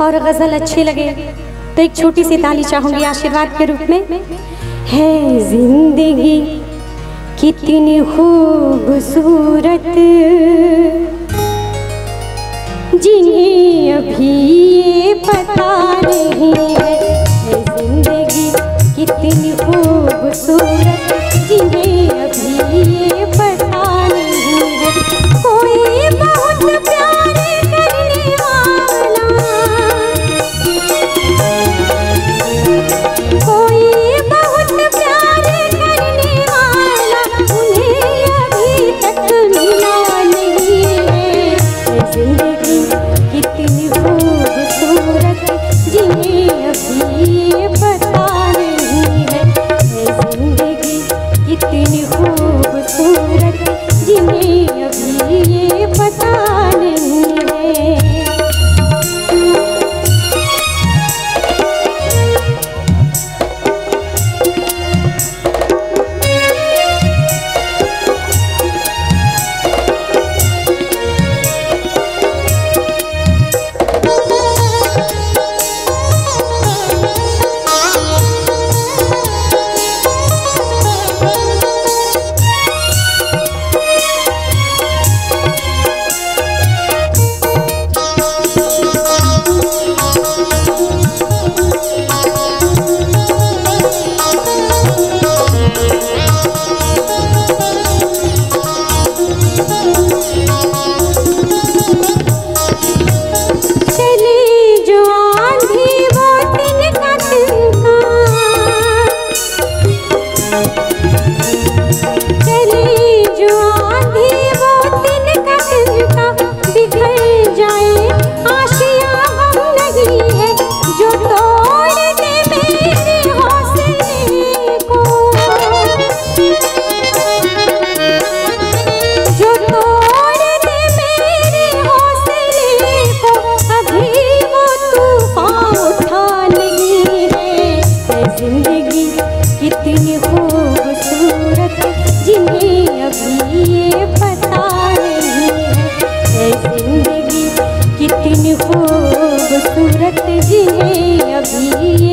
और गजल अच्छी लगे तो एक छोटी सी ताली चाहूंगी आशीर्वाद के रूप में। है जिंदगी कितनी खूबसूरत जिन्हें अभी ये पता नहीं है। जिंदगी कितनी खूबसूरत जिन्हें अभी ये पता नहीं है। कोई बहुत प्यार करने वाला, कोई बहुत प्यार करने वाला उन्हें अभी तक मिला नहीं है। जिंदगी कितनी खूबसूरत जिन्हें अभी ये पता नहीं है। जिंदगी कितनी खूबसूरत जिन्हें अभी ये पता नहीं है। कितनी खूबसूरत जिन्हें अभी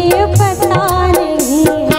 ये पता नहीं है।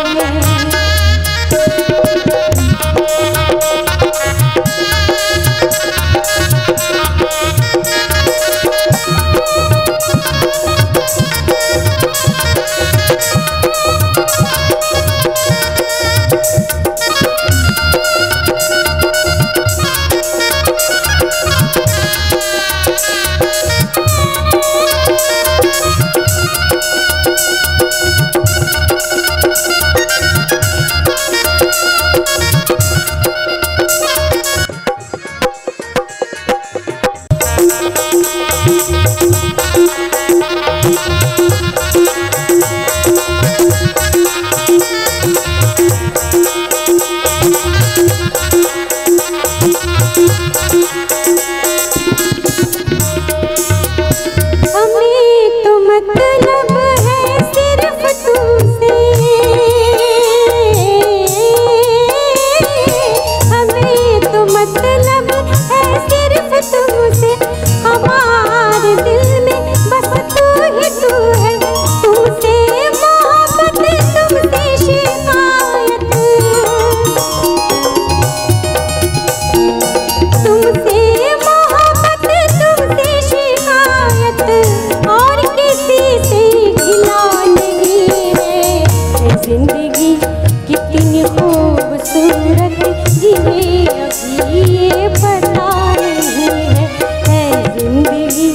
जिंदगी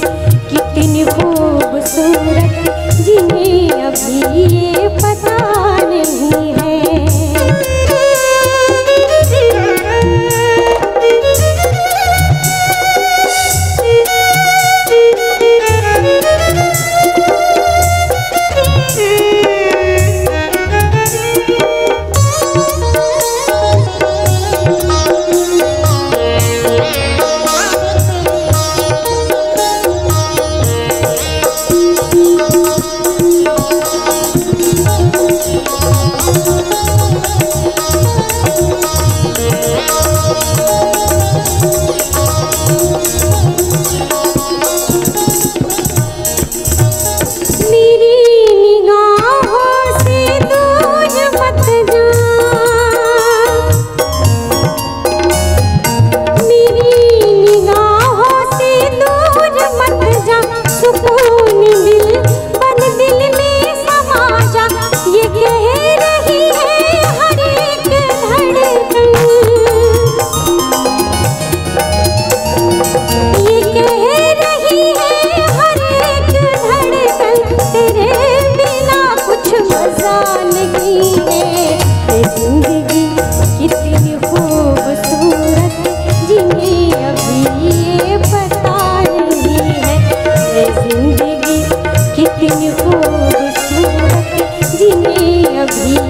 कितनी खूबसूरत जिन्हें अभी ये पता नहीं है। जिंदगी कितनी खूबसूरत जिन्हें अभी ये पता नहीं है जिंदगी कितनी खूबसूरत जिन्हें अभी